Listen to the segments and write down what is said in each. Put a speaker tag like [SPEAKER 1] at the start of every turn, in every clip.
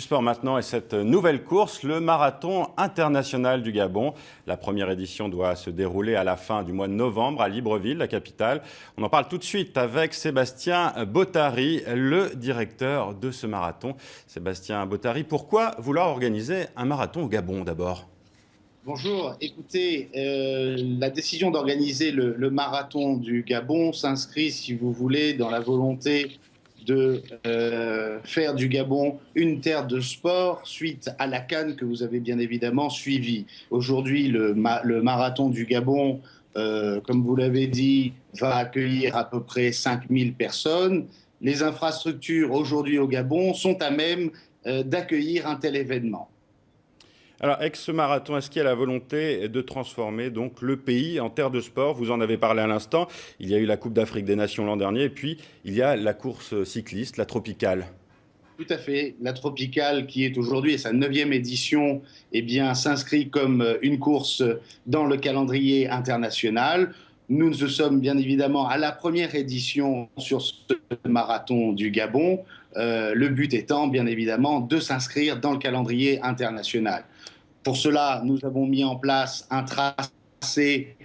[SPEAKER 1] sport maintenant et cette nouvelle course, le marathon international du Gabon. La première édition doit se dérouler à la fin du mois de novembre à Libreville, la capitale. On en parle tout de suite avec Sébastien Bottary, le directeur de ce marathon. Sébastien Bottary, pourquoi vouloir organiser un marathon au Gabon d'abord ?
[SPEAKER 2] Bonjour, écoutez, la décision d'organiser le marathon du Gabon s'inscrit, si vous voulez, dans la volonté de faire du Gabon une terre de sport suite à la CAN que vous avez bien évidemment suivie. Aujourd'hui, le marathon du Gabon, comme vous l'avez dit, va accueillir à peu près 5000 personnes. Les infrastructures aujourd'hui au Gabon sont à même d'accueillir un tel événement.
[SPEAKER 1] Alors, avec ce marathon, est-ce qu'il y a la volonté de transformer donc le pays en terre de sport ? Vous en avez parlé à l'instant. Il y a eu la Coupe d'Afrique des Nations l'an dernier et puis il y a la course cycliste, la Tropicale.
[SPEAKER 2] Tout à fait. La Tropicale, qui est aujourd'hui à sa 9e édition, eh bien, s'inscrit comme une course dans le calendrier international. Nous sommes bien évidemment à la première édition sur ce marathon du Gabon. Le but étant bien évidemment de s'inscrire dans le calendrier international. Pour cela, nous avons mis en place un tracé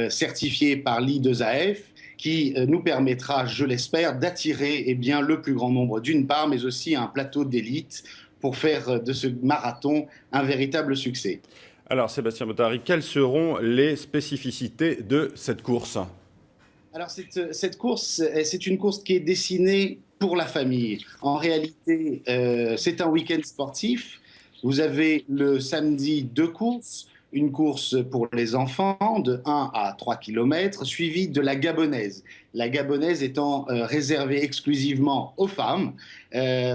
[SPEAKER 2] certifié par l'I2AF qui nous permettra, je l'espère, d'attirer le plus grand nombre d'une part, mais aussi un plateau d'élite pour faire de ce marathon un véritable succès.
[SPEAKER 1] Alors, Sébastien Bottary, quelles seront les spécificités de cette course ?
[SPEAKER 2] Alors, cette course, c'est une course qui est destinée pour la famille. En réalité, c'est un week-end sportif. Vous avez le samedi 2 courses, une course pour les enfants de 1 à 3 km, suivie de la gabonaise. La gabonaise étant réservée exclusivement aux femmes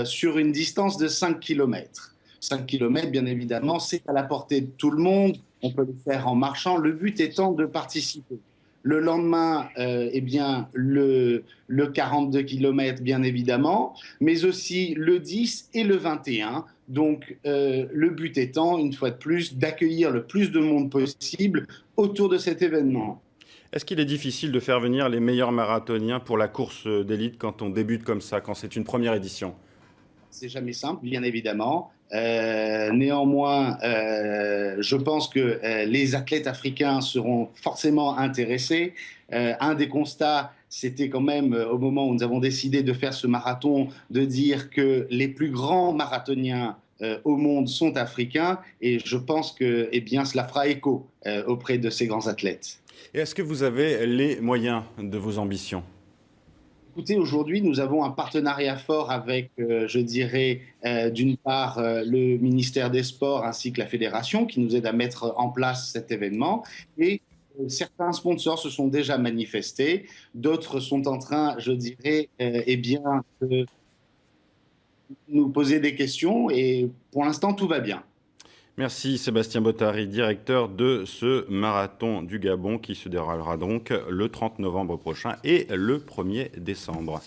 [SPEAKER 2] sur une distance de 5 km. 5 km, bien évidemment, c'est à la portée de tout le monde. On peut le faire en marchant. Le but étant de participer. Le lendemain, le 42 km, bien évidemment, mais aussi le 10 et le 21. Donc, le but étant, une fois de plus, d'accueillir le plus de monde possible autour de cet événement.
[SPEAKER 1] Est-ce qu'il est difficile de faire venir les meilleurs marathoniens pour la course d'élite quand on débute comme ça, quand c'est une première édition ?
[SPEAKER 2] C'est jamais simple, bien évidemment. Néanmoins, je pense que les athlètes africains seront forcément intéressés. Un des constats, c'était quand même au moment où nous avons décidé de faire ce marathon, de dire que les plus grands marathoniens au monde sont africains, et je pense que cela fera écho auprès de ces grands athlètes.
[SPEAKER 1] Et est-ce que vous avez les moyens de vos ambitions ?
[SPEAKER 2] Écoutez, aujourd'hui, nous avons un partenariat fort avec, d'une part, le ministère des Sports ainsi que la fédération qui nous aide à mettre en place cet événement. Et certains sponsors se sont déjà manifestés, d'autres sont en train, de nous poser des questions et pour l'instant, tout va bien.
[SPEAKER 1] Merci Sébastien Bottary, directeur de ce marathon du Gabon qui se déroulera donc le 30 novembre prochain et le 1er décembre.